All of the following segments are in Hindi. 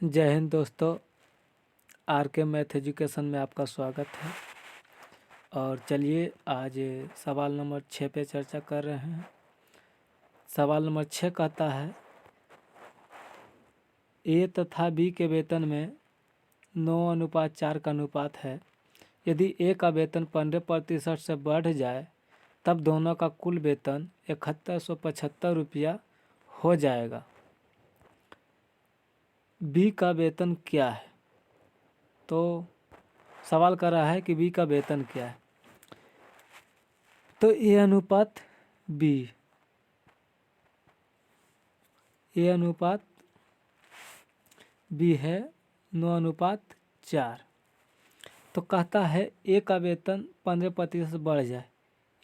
जय हिंद दोस्तों। आर के मैथ एजुकेशन में आपका स्वागत है। और चलिए आज सवाल नंबर 6 पे चर्चा कर रहे हैं। सवाल नंबर 6 कहता है ए तथा बी के वेतन में 9:4 का अनुपात है। यदि ए का वेतन 15% से बढ़ जाए तब दोनों का कुल वेतन 7175 रुपया हो जाएगा। बी का वेतन क्या है? तो सवाल कर रहा है कि बी का वेतन क्या है। तो ए अनुपात बी, ए अनुपात बी है 9:4। तो कहता है ए का वेतन 15% बढ़ जाए,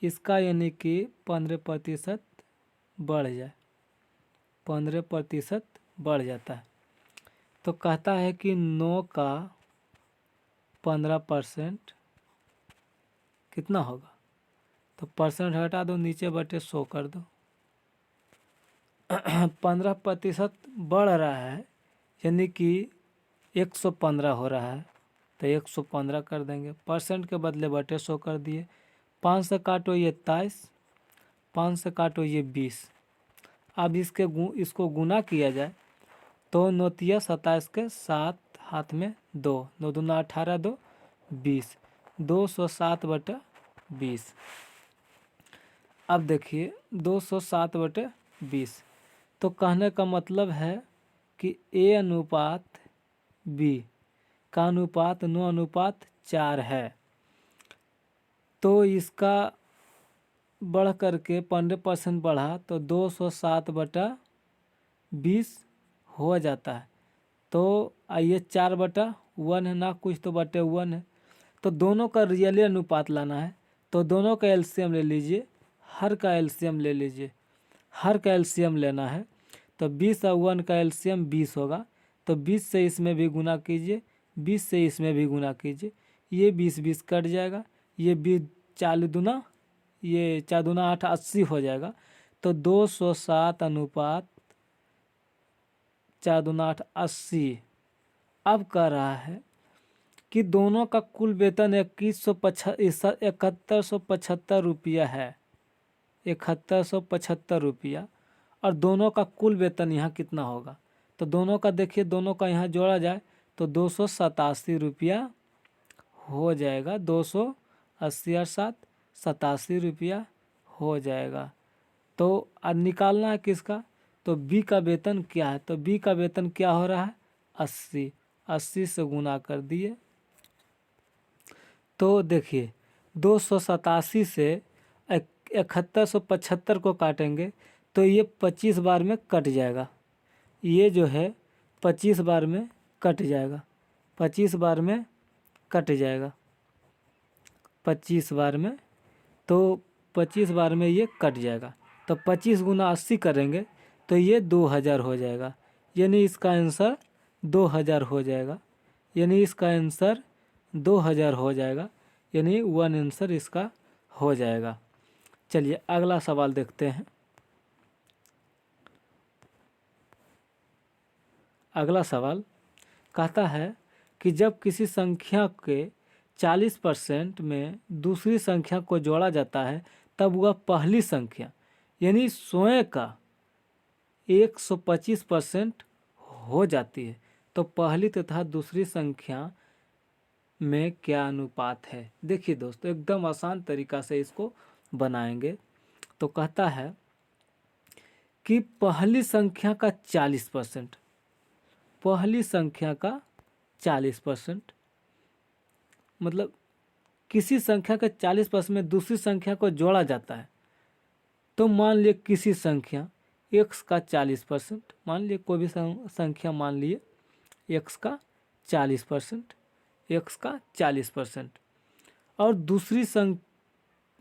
इसका यानी कि 15% बढ़ जाए, 15% बढ़ जाता है। तो कहता है कि 9 का 15% कितना होगा? तो परसेंट हटा दो, नीचे बटे 100 कर दो। 15% बढ़ रहा है यानी कि 115 हो रहा है, तो 115 कर देंगे। परसेंट के बदले बटे 100 कर दिए। 5 से काटो ये 27, 5 से काटो ये 20। अब इसको गुना किया जाए तो 9 तिया 27 के 7 हाथ में 2, 9 दूना 18, 2 20, 207/20। अब देखिए 207/20। तो कहने का मतलब है कि ए अनुपात बी का अनुपात 9:4 है। तो इसका बढ़ करके 15% बढ़ा तो 207/20 हो जाता है। तो ये 4/1 है ना, कुछ तो बटे 1 है। तो दोनों का रियली अनुपात लाना है, तो दोनों का एलसीएम ले लीजिए, हर का एलसीएम ले लीजिए, हर का एलसीएम लेना है। तो 20 और 1 का एलसीएम 20 होगा। तो 20 से इसमें भी गुना कीजिए, 20 से इसमें भी गुना कीजिए। ये 20 कट जाएगा, ये 20 40 दूना, ये 4 दूना 8, 80 हो जाएगा। तो 207 अनुपात 4 दूना 8, 80। अब कह रहा है कि दोनों का कुल वेतन 7175 रुपया है, 7175 रुपया। और दोनों का कुल वेतन यहाँ कितना होगा? तो दोनों का देखिए, दोनों का यहाँ जोड़ा जाए तो 287 रुपया हो जाएगा। 280 और 7, 87 रुपया हो जाएगा। तो अब निकालना है किसका? तो बी का वेतन क्या है? तो बी का वेतन क्या हो रहा है? 80, 80 से गुना कर दिए। तो देखिए 287 से 7175 को काटेंगे तो ये 25 बार में कट जाएगा। ये जो है 25 बार में कट जाएगा, 25 बार में कट जाएगा, 25 बार में। तो 25 बार में ये कट जाएगा। तो 25 गुना 80 करेंगे तो ये 2000 हो जाएगा, यानी इसका आंसर 2000 हो जाएगा, यानी इसका आंसर 2000 हो जाएगा, यानी 1 आंसर इसका हो जाएगा। चलिए अगला सवाल देखते हैं। अगला सवाल कहता है कि जब किसी संख्या के 40% में दूसरी संख्या को जोड़ा जाता है तब वह पहली संख्या यानी 100 का 125% हो जाती है। तो पहली तथा दूसरी संख्या में क्या अनुपात है? देखिए दोस्तों, एकदम आसान तरीका से इसको बनाएंगे। तो कहता है कि पहली संख्या का 40%, पहली संख्या का 40%, मतलब किसी संख्या के 40% में दूसरी संख्या को जोड़ा जाता है। तो मान लिए किसी संख्या x का 40%, मान लिए कोई भी संख्या मान लिए x का 40%, x का 40%, और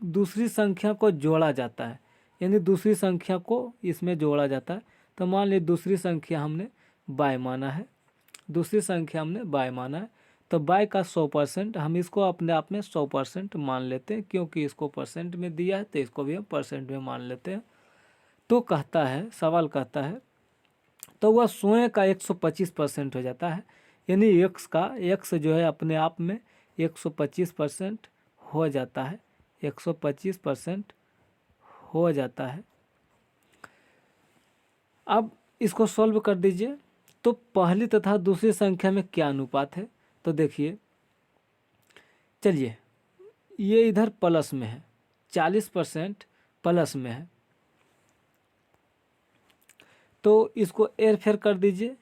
दूसरी संख्या को जोड़ा जाता है, यानी दूसरी संख्या को इसमें जोड़ा जाता है। तो मान लीजिए दूसरी संख्या हमने y माना है, दूसरी संख्या हमने y माना है। तो y का 100% हम इसको अपने आप में 100% मान लेते हैं, क्योंकि इसको परसेंट में दिया है तो इसको भी हम परसेंट में मान लेते हैं। तो कहता है, सवाल कहता है तो वह स्वयं का 125% हो जाता है। यानी एक्स जो है अपने आप में 125% हो जाता है, 125% हो जाता है। अब इसको सॉल्व कर दीजिए। तो पहली तथा दूसरी संख्या में क्या अनुपात है? तो देखिए, चलिए ये इधर प्लस में है, 40% प्लस में है, तो इसको एर फेर कर दीजिए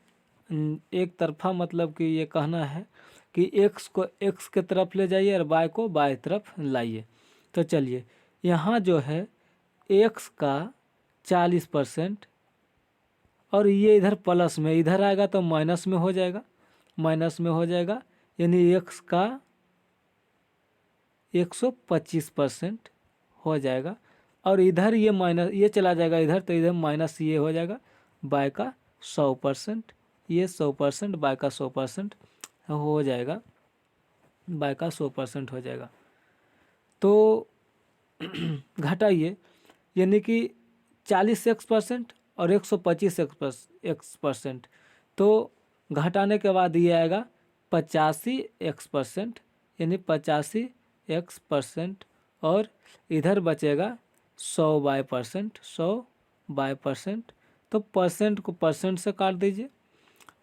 एक तरफा, मतलब कि ये कहना है कि एक्स को एक्स के तरफ ले जाइए और वाई को वाई तरफ लाइए। तो चलिए यहाँ जो है एक्स का 40% और ये इधर प्लस में, इधर आएगा तो माइनस में हो जाएगा, माइनस में हो जाएगा, यानी एक्स का 125% हो जाएगा। और इधर ये माइनस, ये चला जाएगा इधर, तो इधर माइनस ये हो जाएगा, बाय का 100%, ये 100%, बाय का 100% हो जाएगा, बाय का 100% हो जाएगा। तो घटाइए, यानी कि 40x% और 125x%, तो घटाने के बाद ये आएगा 85x%, यानी 85x%, और इधर बचेगा 100/%, 100/%। तो परसेंट को परसेंट से काट दीजिए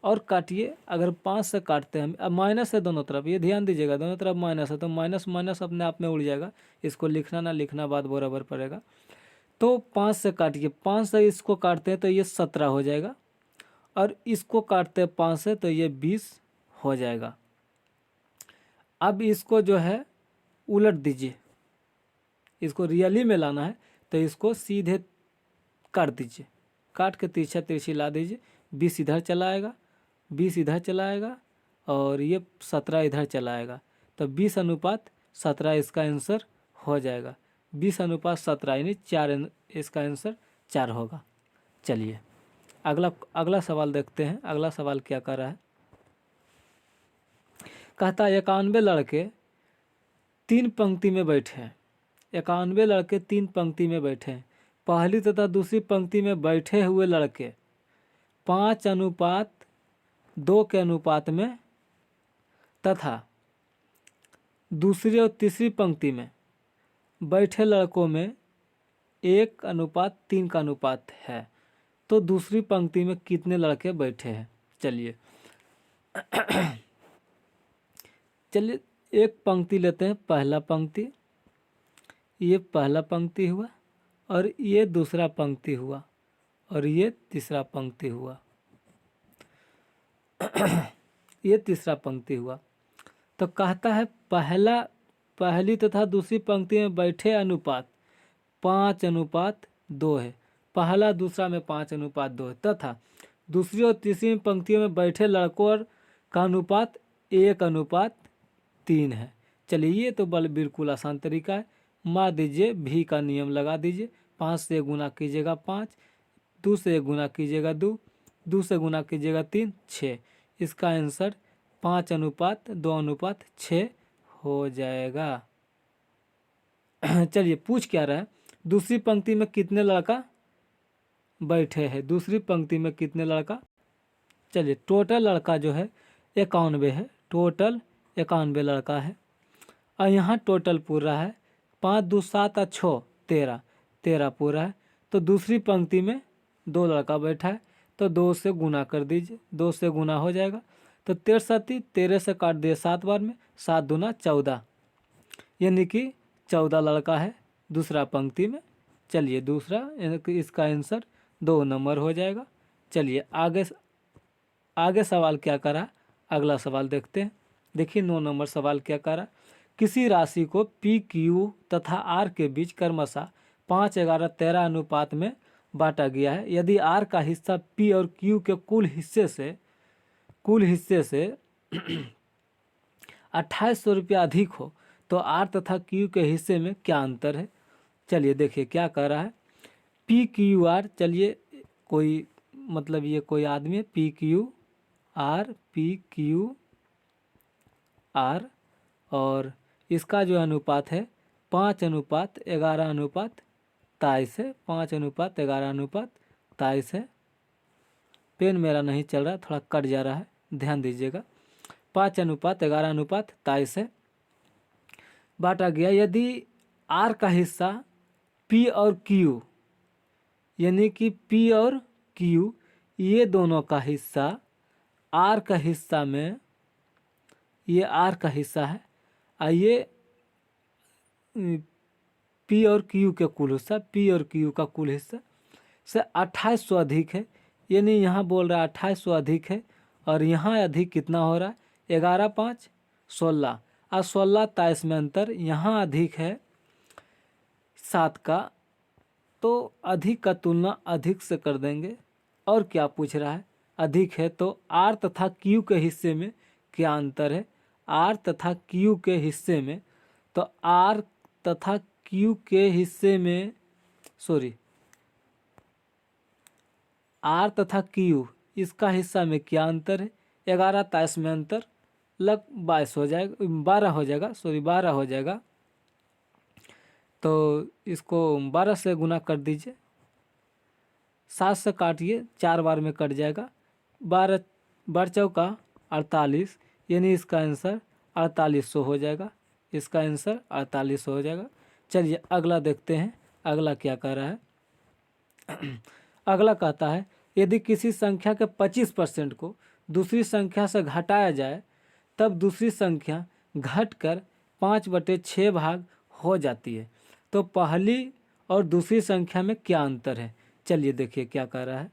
और काटिए। अगर 5 से काटते हैं हम, अब माइनस है दोनों तरफ, ये ध्यान दीजिएगा, दोनों तरफ माइनस है, तो माइनस माइनस अपने आप में उड़ जाएगा, इसको लिखना ना लिखना बात बराबर पड़ेगा। तो 5 से काटिए, 5 से इसको काटते हैं तो ये 17 हो जाएगा, और इसको काटते हैं 5 से तो ये 20 हो जाएगा। अब इसको जो है उलट दीजिए, इसको रियली में लाना है तो इसको सीधे काट दीजिए, काट के तिरछा तिरछी ला दीजिए, 20 इधर चला आएगा, 20 इधर चला आएगा, और ये 17 इधर चला आएगा, तो 20:17 इसका आंसर हो जाएगा, 20:17, यानी 4, इसका आंसर 4 होगा। चलिए अगला सवाल देखते हैं। अगला सवाल क्या कर रहा है, कहता है 91 लड़के 3 पंक्ति में बैठे हैं, 91 लड़के 3 पंक्ति में बैठे हैं। पहली तथा दूसरी पंक्ति में बैठे हुए लड़के 5:2 के अनुपात में तथा दूसरी और तीसरी पंक्ति में बैठे लड़कों में 1:3 का अनुपात है। तो दूसरी पंक्ति में कितने लड़के बैठे हैं? चलिए एक पंक्ति लेते हैं, पहला पंक्ति, ये पहला पंक्ति हुआ, और ये दूसरा पंक्ति हुआ, और ये तीसरा पंक्ति हुआ ये तीसरा पंक्ति हुआ। तो कहता है पहली तथा दूसरी पंक्ति में बैठे अनुपात 5:2 है, पहला दूसरा में 5:2 है, तथा दूसरी और तीसरी पंक्तियों में बैठे लड़कों का अनुपात 1:3 है। चलिए ये तो बिल्कुल आसान तरीका है, मार दीजिए, भी का नियम लगा दीजिए, 5 से गुना कीजिएगा 5, 2 से गुना कीजिएगा 2, 2 से गुना कीजिएगा 3, 6, इसका आंसर 5:2:6 हो जाएगा। चलिए पूछ क्या रहा है, दूसरी पंक्ति में कितने लड़का बैठे हैं, दूसरी पंक्ति में कितने लड़का। चलिए टोटल लड़का जो है 91 है, टोटल 91 लड़का है, और यहाँ टोटल पूरा है, 5 2 7 और 6 13, 13 पूरा है। तो दूसरी पंक्ति में 2 लड़का बैठा है, तो 2 से गुना कर दीजिए, 2 से गुना हो जाएगा, तो 13 से काट दिए 7 बार में, 7 दूना 14, यानी कि 14 लड़का है दूसरा पंक्ति में। चलिए दूसरा, इसका आंसर 2 नंबर हो जाएगा। चलिए आगे सवाल क्या करा, अगला सवाल देखते हैं। देखिए 9 नंबर सवाल क्या करा, किसी राशि को पी क्यू तथा आर के बीच क्रमशः 5 11 13 अनुपात में बांटा गया है। यदि आर का हिस्सा पी और क्यू के कुल हिस्से से 2800 रुपया अधिक हो तो आर तथा क्यू के हिस्से में क्या अंतर है। चलिए देखिए क्या कह रहा है, पी क्यू आर, चलिए कोई मतलब ये कोई आदमी है, पी क्यू आर, और इसका जो अनुपात है 5:11 23 है, 5:11 23 है, पेन मेरा नहीं चल रहा, थोड़ा कट जा रहा है, ध्यान दीजिएगा। 5:11:23 है, बांटा गया। यदि आर का हिस्सा पी और क्यू, यानी कि पी और क्यू ये दोनों का हिस्सा आर का हिस्सा में, ये आर का हिस्सा है, ये पी और क्यू के कुल हिस्सा, पी और क्यू का कुल हिस्सा से 2800 अधिक है, यानी यहाँ बोल रहा है 2800 अधिक है, और यहाँ अधिक कितना हो रहा है 11 5 16, और 16 23 में अंतर, यहाँ अधिक है 7 का, तो अधिक का तुलना अधिक से कर देंगे। और क्या पूछ रहा है, अधिक है तो आर तथा क्यू के हिस्से में क्या अंतर है, आर तथा क्यू के हिस्से में, तो आर तथा क्यू के हिस्से में, सॉरी, आर तथा क्यू इसका हिस्सा में क्या अंतर है, 11 23 में अंतर लग 22 हो जाएगा, 12 हो जाएगा, सॉरी 12 हो जाएगा। तो इसको 12 से गुना कर दीजिए, 7 से काटिए, 4 बार में कट जाएगा, 12 12 चौका 48, यानी इसका आंसर 4800 हो जाएगा, इसका आंसर 4800 हो जाएगा। चलिए अगला देखते हैं, अगला क्या कह रहा है। अगला कहता है यदि किसी संख्या के 25% को दूसरी संख्या से घटाया जाए तब दूसरी संख्या घटकर 5/6 भाग हो जाती है, तो पहली और दूसरी संख्या में क्या अंतर है। चलिए देखिए क्या कह रहा है।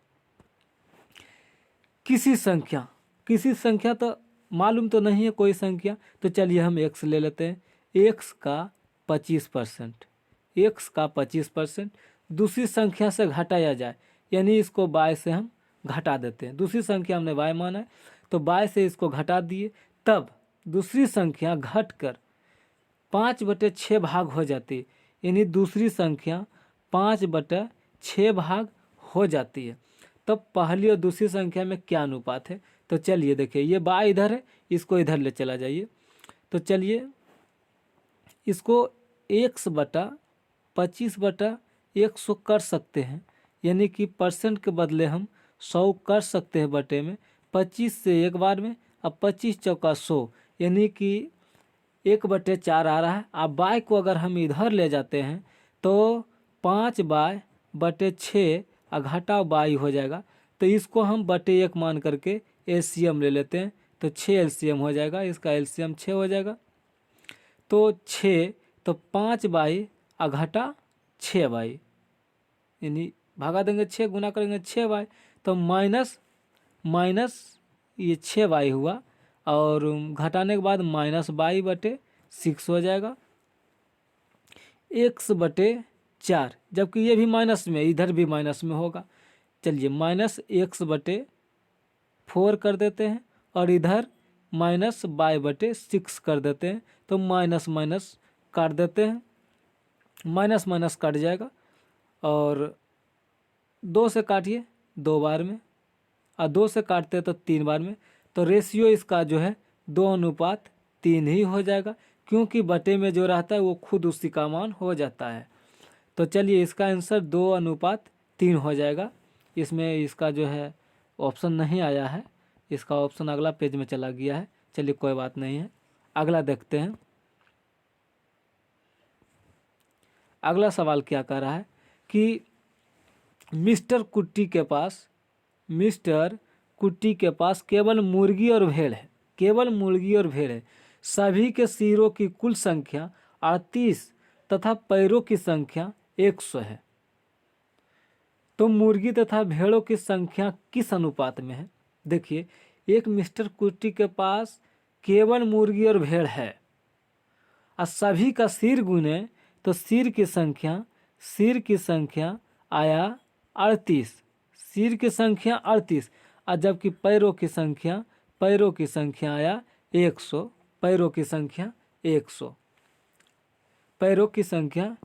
किसी संख्या तो मालूम तो नहीं है कोई संख्या, तो चलिए हम x ले लेते हैं, x का 25%, x का 25% दूसरी संख्या से घटाया जाए, यानी इसको y से हम घटा देते हैं, दूसरी संख्या हमने y माना है तो y से इसको घटा दिए, तब दूसरी संख्या घटकर 5/6 भाग हो जाती है, यानी दूसरी संख्या 5/6 भाग हो जाती है, तो पहली और दूसरी संख्या में क्या अनुपात है। तो चलिए देखिए, ये y इधर है, इसको इधर ले चला जाइए, तो चलिए इसको x/25/100 कर सकते हैं, यानी कि परसेंट के बदले हम 100 कर सकते हैं बटे में, 25 से एक बार में, अब 25 चौका 100, यानी कि 1/4 आ रहा है। अब y को अगर हम इधर ले जाते हैं तो 5/6 घटाव y हो जाएगा, तो इसको हम बटे 1 मान करके एलसीएम ले लेते हैं, तो 6 एलसीएम हो जाएगा, इसका एलसीएम 6 हो जाएगा, तो 6, तो 5/6 यानी भागा देंगे 6, गुना करेंगे 6, तो माइनस ये 6 हुआ, और घटाने के बाद -y/6 हो जाएगा, x/4, जबकि ये भी माइनस में, इधर भी माइनस में होगा। चलिए -x/4 कर देते हैं, और इधर -y/6 कर देते हैं, तो माइनस माइनस काट देते हैं, माइनस माइनस कट जाएगा, और 2 से काटिए 2 बार में, और 2 से काटते हैं तो 3 बार में, तो रेशियो इसका जो है 2:3 ही हो जाएगा, क्योंकि बटे में जो रहता है वो खुद उसी का मान हो जाता है। तो चलिए इसका आंसर 2:3 हो जाएगा। इसमें इसका जो है ऑप्शन नहीं आया है, इसका ऑप्शन अगला पेज में चला गया है। चलिए कोई बात नहीं है, अगला देखते हैं। अगला सवाल क्या कह रहा है कि मिस्टर कुट्टी के पास केवल मुर्गी और भेड़ है, केवल मुर्गी और भेड़ है, सभी के सिरों की कुल संख्या 38 तथा पैरों की संख्या 100 है, तो मुर्गी तथा भेड़ों की संख्या किस अनुपात में है। देखिए, एक मिस्टर कुट्टी के पास केवल मुर्गी और भेड़ है, और सभी का सिर गुने तो सिर की संख्या आया 38, सिर की संख्या 38, और जबकि पैरों की संख्या आया 100, पैरों की संख्या 100, पैरों की संख्या।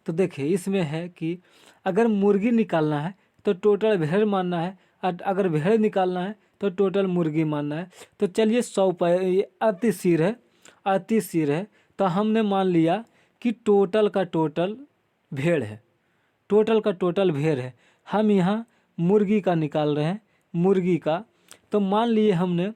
तो देखिए इसमें है कि अगर मुर्गी निकालना है तो टोटल भेड़ मानना है, और अगर भेड़ निकालना है तो टोटल मुर्गी मानना है। तो चलिए 100 पैर, ये 38 सिर है, तो हमने मान लिया कि टोटल का टोटल भेड़ है, टोटल का टोटल भेड़ है, हम यहाँ मुर्गी का निकाल रहे हैं, मुर्गी का, तो मान लिए हमने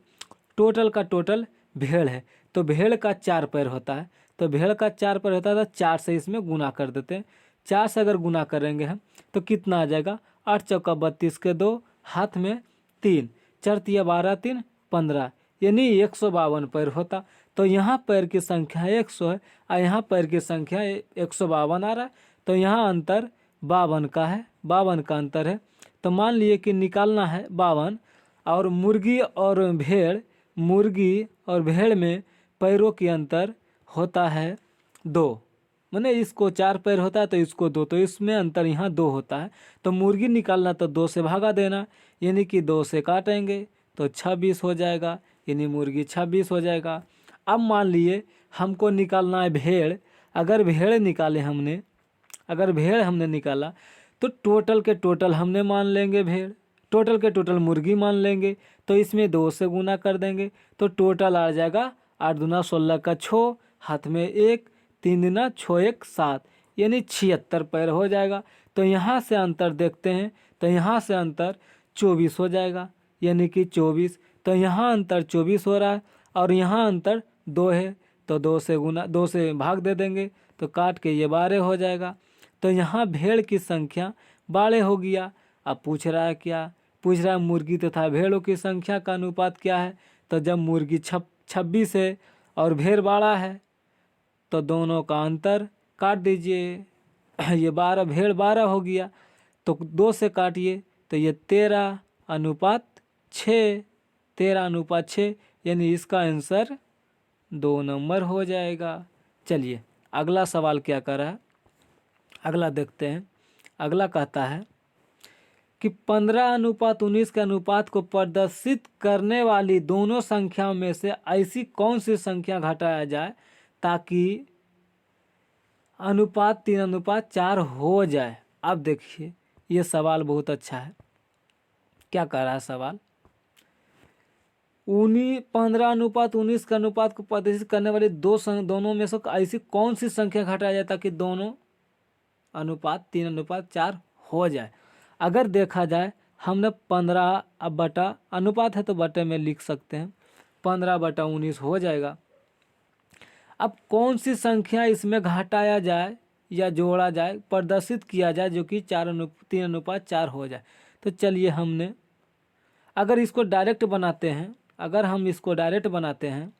टोटल का टोटल भेड़ है, तो भेड़ का 4 पैर होता है, तो भेड़ का 4 पैर होता है तो 4 से इसमें गुना कर देते हैं। 4 से अगर गुना करेंगे हम तो कितना आ जाएगा, 8 चौका 32 के 2, हाथ में 3, 4 तिया 12 3 15, यानी 152 पैर होता। तो यहाँ पैर की संख्या 100 है और यहाँ पैर की संख्या 152 आ रहा है, तो यहाँ अंतर 52 का है, 52 का अंतर है। तो मान लिए कि निकालना है 52, और मुर्गी और भेड़ में पैरों की अंतर होता है 2, माने इसको 4 पैर होता है तो इसको 2, तो इसमें अंतर यहाँ 2 होता है। तो मुर्गी निकालना तो 2 से भागा देना, यानी कि 2 से काटेंगे तो 26 हो जाएगा, यानी मुर्गी 26 हो जाएगा। अब मान लिए हमको निकालना है भेड़, अगर भेड़ हमने निकाला तो टोटल के टोटल हमने मान लेंगे भेड़, टोटल के टोटल मुर्गी मान लेंगे, तो इसमें 2 से गुना कर देंगे तो टोटल आ जाएगा 8 दूना 16 का 6, हाथ में 1, 3 दूना 6 1 7, यानी 76 पैर हो जाएगा। तो यहाँ से अंतर देखते हैं, तो यहाँ से अंतर 24 हो जाएगा, यानी कि 24। तो यहाँ अंतर 24 हो रहा है और यहाँ अंतर 2 है, तो 2 से भाग दे देंगे तो काट के ये 12 हो जाएगा। तो यहाँ भेड़ की संख्या 12 हो गया। अब पूछ रहा है मुर्गी तथा भेड़ों की संख्या का अनुपात क्या है। तो जब मुर्गी 26 है और भेड़ 12 है तो दोनों का अंतर काट दीजिए, ये 12 भेड़ 12 हो गया, तो 2 से काटिए तो ये 13:6, 13:6, यानी इसका आंसर 2 नंबर हो जाएगा। चलिए अगला सवाल क्या कर रहा है, अगला देखते हैं। अगला कहता है कि 15:19 के अनुपात को प्रदर्शित करने वाली दोनों संख्याओं में से ऐसी कौन सी संख्या घटाया जाए ताकि अनुपात 3:4 हो जाए। अब देखिए ये सवाल बहुत अच्छा है। क्या कह रहा है सवाल, 15:19 के अनुपात को प्रदर्शित करने वाली दोनों में से ऐसी कौन सी संख्या घटाया जाए ताकि दोनों अनुपात 3:4 हो जाए। अगर देखा जाए हमने 15, अब बटा अनुपात है तो बटे में लिख सकते हैं, 15/19 हो जाएगा। अब कौन सी संख्या इसमें घटाया जाए या जोड़ा जाए, प्रदर्शित किया जाए जो कि 3:4 हो जाए। तो चलिए हमने अगर इसको डायरेक्ट बनाते हैं, अगर हम इसको डायरेक्ट बनाते हैं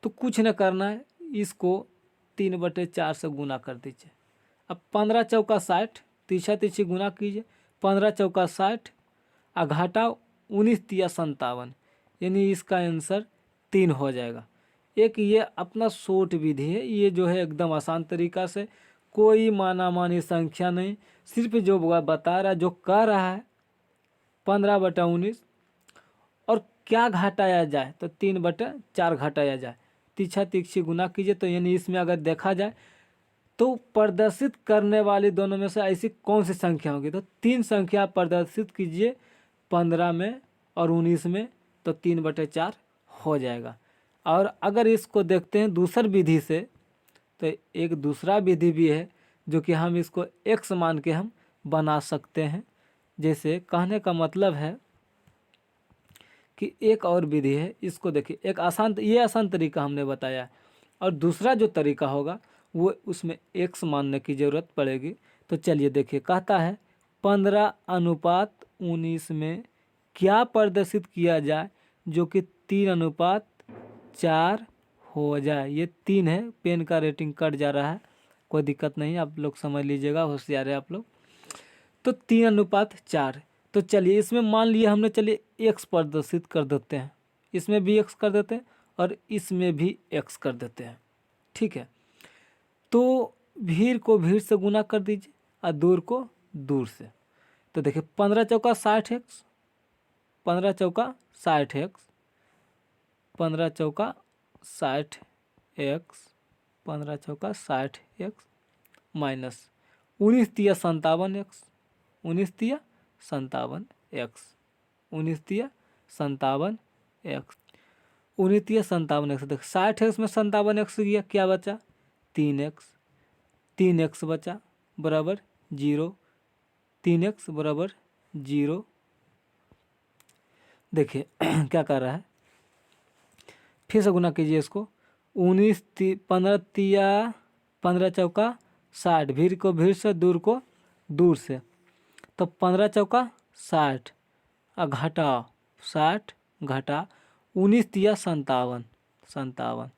तो कुछ न करना है, इसको 3/4 से गुना कर दीजिए। अब 15 चौका 60, तीछा तीछी गुना कीजिए, 15 चौका 60 और घाटा 19 तिया 57, यानी इसका आंसर 3 हो जाएगा। एक ये अपना शॉर्ट विधि है, ये जो है एकदम आसान तरीका से, कोई माना मानी संख्या नहीं, सिर्फ जो बता रहा, जो कह रहा है 15/19 और क्या घटाया जाए तो 3/4 घटाया जाए, तीछा तीछी गुना कीजिए। तो यानी इसमें अगर देखा जाए तो प्रदर्शित करने वाली दोनों में से ऐसी कौन सी संख्या होगी, तो 3 संख्या प्रदर्शित कीजिए 15 में और 19 में, तो 3/4 हो जाएगा। और अगर इसको देखते हैं दूसर विधि से, तो एक दूसरा विधि भी है जो कि हम इसको x मान के हम बना सकते हैं। जैसे कहने का मतलब है कि एक और विधि है, इसको देखिए, एक ये आसान तरीका हमने बताया, और दूसरा जो तरीका होगा वो उसमें x मानने की ज़रूरत पड़ेगी। तो चलिए देखिए, कहता है 15:19 में क्या प्रदर्शित किया जाए जो कि 3:4 हो जाए। ये 3 है, पेन का रेटिंग कट जा रहा है, कोई दिक्कत नहीं, आप लोग समझ लीजिएगा, होशियार है आप लोग। तो 3:4, तो चलिए इसमें मान लिए हमने, चलिए x प्रदर्शित कर देते हैं, इसमें भी x कर देते हैं और इसमें भी x कर देते हैं, ठीक है। तो भीड़ को भीड़ से गुना कर दीजिए और दूर को दूर से। तो देखिए 15 चौका 60x, 15 चौका 60x, 15 चौका 60x, 15 चौका 60x माइनस 19 तिया 57x, 19 तिया 57x, 19 तिया 57x, 19 तिया 57x। देख 60x में 57x गया, क्या बचा 3x, 3x बचा बराबर 0, 3x बराबर 0, देखिए क्या कर रहा है, फिर से गुना कीजिए इसको। 19 15 तिया 15 चौका 60, भीड़ को भीड़ से, दूर को दूर से, तो 15 चौका 60 और घटाओ 60 घटा 19 तिया 57 57,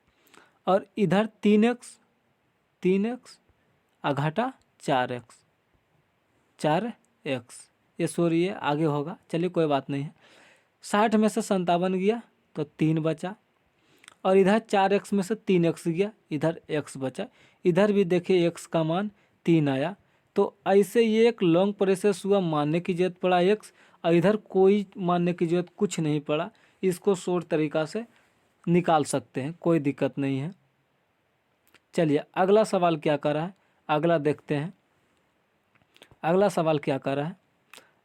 और इधर 3x और घटा 4x 4x, ये सॉरी ये आगे होगा, चलिए कोई बात नहीं है। 60 में से 57 गया तो 3 बचा, और इधर 4x में से 3x गया, इधर x बचा। इधर भी देखिए x का मान 3 आया। तो ऐसे ये एक लॉन्ग प्रोसेस हुआ, मानने की जरूरत पड़ा x, और इधर कोई मानने की जरूरत कुछ नहीं पड़ा। इसको शॉर्ट तरीका से निकाल सकते हैं, कोई दिक्कत नहीं है। चलिए अगला सवाल क्या कर रहा है, अगला देखते हैं। अगला सवाल क्या कर रहा है,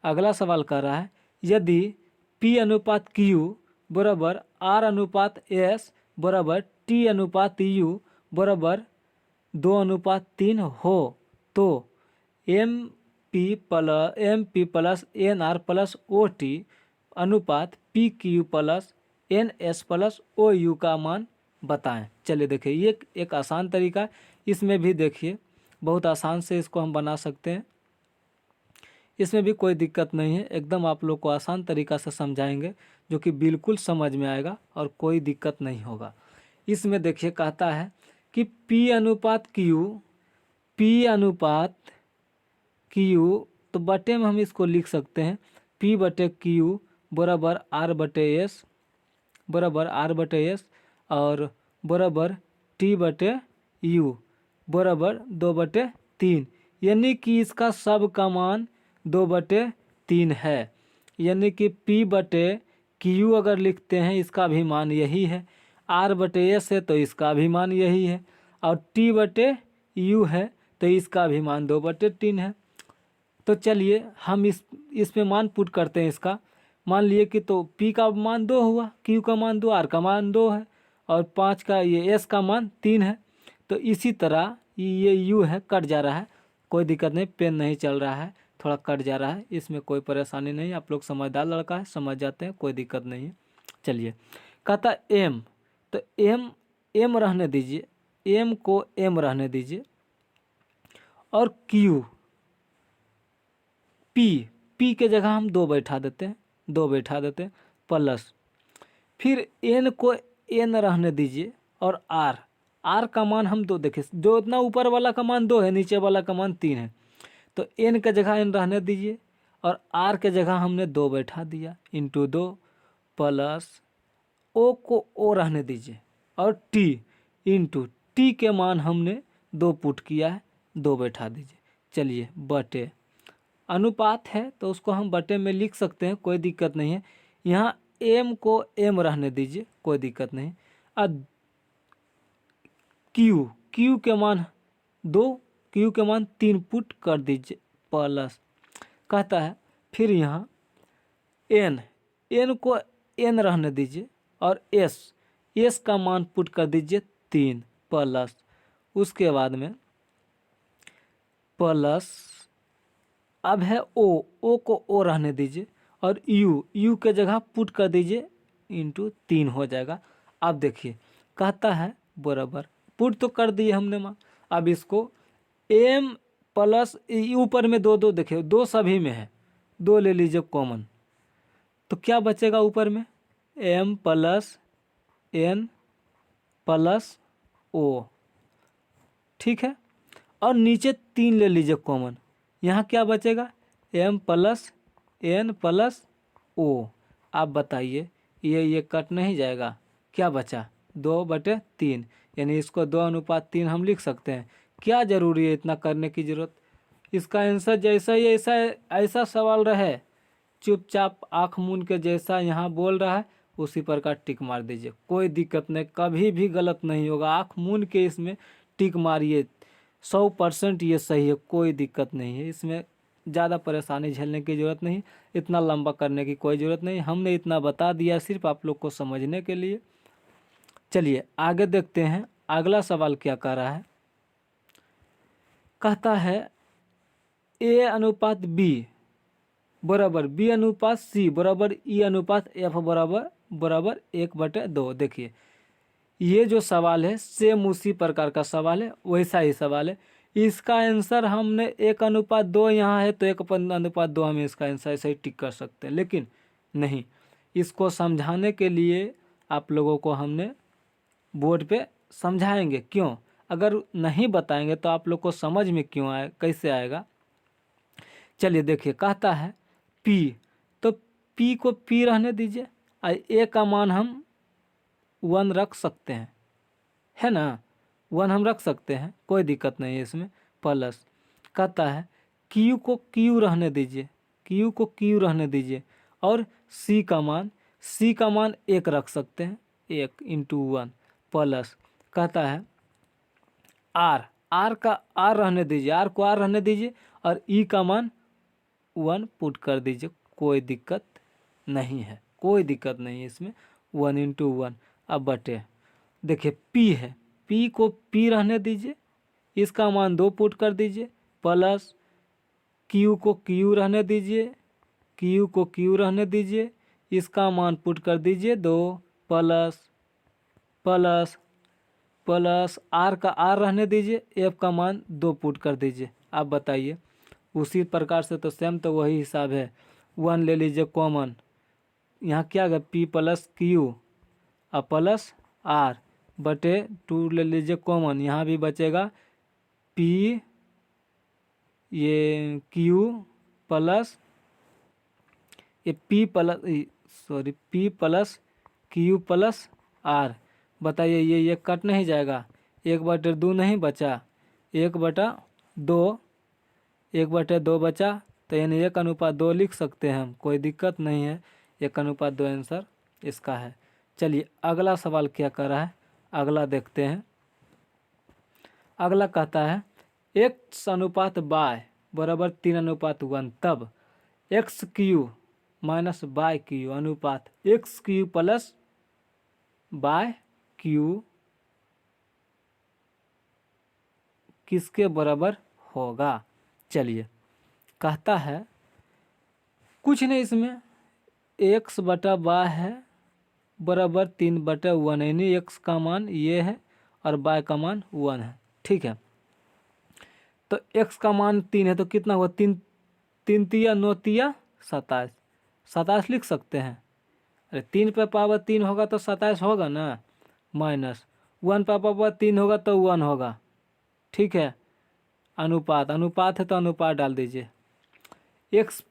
अगला सवाल कर रहा है यदि P अनुपात Q बराबर R अनुपात S बराबर T अनुपात U बराबर 2:3 हो तो MP plus NR plus OT अनुपात PQ plus NS plus OU का मान बताएं। चलिए देखिए ये एक आसान तरीका है, इसमें भी देखिए बहुत आसान से इसको हम बना सकते हैं, इसमें भी कोई दिक्कत नहीं है। एकदम आप लोग को आसान तरीका से समझाएंगे जो कि बिल्कुल समझ में आएगा और कोई दिक्कत नहीं होगा। इसमें देखिए कहता है कि P अनुपात Q, तो बटे में हम इसको लिख सकते हैं P बटे Q बराबर R बटे S और बराबर T बटे U बराबर 2/3, यानी कि इसका सब का मान 2/3 है। यानी कि P बटे Q अगर लिखते हैं इसका भी मान यही है, R बटे S है तो इसका भी मान यही है, और T बटे U है तो इसका भी मान 2/3 है। तो चलिए हम इसमें मान पुट करते हैं। इसका मान लिए कि तो P का मान 2 हुआ, Q का मान 2, R का मान 2 है, और 5 का ये S का मान 3 है। तो इसी तरह ये U है, कट जा रहा है, कोई दिक्कत नहीं, पेन नहीं चल रहा है, थोड़ा कट जा रहा है, इसमें कोई परेशानी नहीं। आप लोग समझदार लड़का है, समझ जाते हैं, कोई दिक्कत नहीं है। चलिए कहता M, तो M रहने दीजिए, M को M रहने दीजिए, और Q P के जगह हम 2 बैठा देते हैं, प्लस फिर N को N रहने दीजिए, और R का मान हम 2, देखिए जो इतना ऊपर वाला का मान 2 है, नीचे वाला का मान 3 है, तो N के जगह N रहने दीजिए, और R के जगह हमने 2 बैठा दिया, इंटू 2 प्लस O को O रहने दीजिए, और T इंटू T के मान हमने 2 पुट किया है, 2 बैठा दीजिए। चलिए बटे अनुपात है तो उसको हम बटे में लिख सकते हैं, कोई दिक्कत नहीं है। यहाँ M को M रहने दीजिए, कोई दिक्कत नहीं। अब Q के मान 2, Q के मान 3 पुट कर दीजिए, प्लस कहता है फिर यहाँ N को N रहने दीजिए, और S का मान पुट कर दीजिए 3, प्लस उसके बाद में प्लस अब है O को O रहने दीजिए, और U के जगह पुट कर दीजिए, इंटू 3 हो जाएगा। अब देखिए कहता है बराबर, पुट तो कर दिए हमने मान, अब इसको M प्लस ऊपर में 2 देखिए 2 सभी में है, 2 ले लीजिए कॉमन, तो क्या बचेगा ऊपर में M plus N plus O, ठीक है, और नीचे 3 ले लीजिए कॉमन, यहाँ क्या बचेगा M plus N plus O। आप बताइए ये कट नहीं जाएगा, क्या बचा 2/3, यानी इसको 2:3 हम लिख सकते हैं। क्या ज़रूरी है इतना करने की ज़रूरत, इसका आंसर जैसा ही ऐसा सवाल रहे, चुपचाप आँख मूंद के जैसा यहाँ बोल रहा है उसी पर का टिक मार दीजिए, कोई दिक्कत नहीं, कभी भी गलत नहीं होगा। आँख मूंद के इसमें टिक मारिए, 100% ये सही है, कोई दिक्कत नहीं है। इसमें ज़्यादा परेशानी झेलने की ज़रूरत नहीं, इतना लंबा करने की कोई ज़रूरत नहीं, हमने इतना बता दिया सिर्फ आप लोग को समझने के लिए। चलिए आगे देखते हैं, अगला सवाल क्या कह रहा है, कहता है A अनुपात B बराबर बी अनुपात सी बराबर ई अनुपात एफ बराबर बराबर 1/2। देखिए ये जो सवाल है सेम उसी प्रकार का सवाल है, वैसा ही सवाल है। इसका आंसर हमने 1:2 यहाँ है तो 1:2 हम इसका आंसर ऐसे ही टिक कर सकते हैं, लेकिन नहीं, इसको समझाने के लिए आप लोगों को हमने बोर्ड पे समझाएंगे। क्यों? अगर नहीं बताएंगे तो आप लोग को समझ में क्यों आए, कैसे आएगा? चलिए देखिए, कहता है P, तो P को P रहने दीजिए और A का मान हम 1 रख सकते हैं, है ना? 1 हम रख सकते हैं, कोई दिक्कत नहीं है इसमें। प्लस कहता है Q को Q रहने दीजिए, Q को Q रहने दीजिए और C का मान 1 रख सकते हैं, 1 × 1। प्लस कहता है R का R रहने दीजिए, R को R रहने दीजिए और E का मान 1 पुट कर दीजिए, कोई दिक्कत नहीं है, कोई दिक्कत नहीं है इसमें। 1 × 1 अब बटे, देखिए P है, P को P रहने दीजिए, इसका मान 2 पुट कर दीजिए। प्लस Q को Q रहने दीजिए, Q को Q रहने दीजिए, इसका मान पुट कर दीजिए 2। प्लस R का R रहने दीजिए, F का मान 2 पुट कर दीजिए। आप बताइए, उसी प्रकार से तो सेम तो वही हिसाब है। 1 ले लीजिए कॉमन, यहाँ क्या है P + Q और प्लस R बटे 2 ले लीजिए कॉमन, यहाँ भी बचेगा P ये Q प्लस ये P + Q + R। बताइए ये कट नहीं जाएगा, 1/2 नहीं बचा, 1/2 बचा, तो यानी 1:2 लिख सकते हैं हम, कोई दिक्कत नहीं है। 1:2 आंसर इसका है। चलिए अगला सवाल क्या कर रहा है, अगला देखते हैं। अगला कहता है x अनुपात y बराबर 3:1, तब x³ - y³ अनुपात x³ + y³ किसके बराबर होगा? चलिए कहता है कुछ नहीं, इसमें x/y है बराबर 3/1, यानी x का मान ये है और y का मान 1 है, ठीक है। तो x का मान 3 है तो कितना हुआ, 3 3 × 9 = 27, 27 लिख सकते हैं। अरे 3 पे पावर 3 होगा तो 27 होगा ना, माइनस 1 पे पावर 3 होगा तो 1 होगा, ठीक है। अनुपात है तो अनुपात डाल दीजिए। x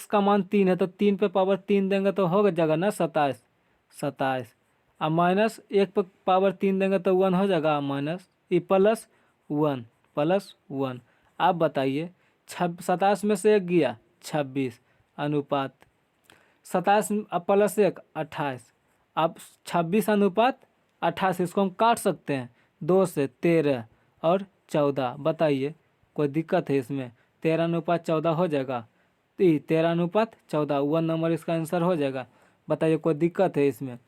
का मान 3 है तो 3 पे पावर 3 देंगे तो होगा जाएगा ना 27, अब माइनस 1 पे पावर 3 देंगे तो 1 हो जाएगा, माइनस +1 आप बताइए 27 में से 1 गया 26, अनुपात 27 + 1 28, अब 26 अनुपात 28, इसको हम काट सकते हैं 2 से, 13 और 14। बताइए कोई दिक्कत है इसमें? 13:14 हो जाएगा, 13:14, 1 नंबर इसका आंसर हो जाएगा। बताइए कोई दिक्कत है इसमें?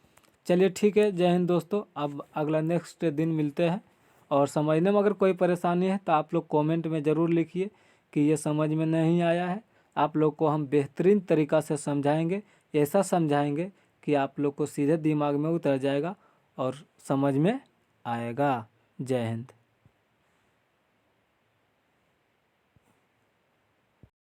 चलिए ठीक है, जय हिंद दोस्तों। अब अगला नेक्स्ट दिन मिलते हैं, और समझने में अगर कोई परेशानी है तो आप लोग कमेंट में ज़रूर लिखिए कि ये समझ में नहीं आया है। आप लोग को हम बेहतरीन तरीक़ा से समझाएंगे, ऐसा समझाएंगे कि आप लोग को सीधे दिमाग में उतर जाएगा और समझ में आएगा। जय हिंद।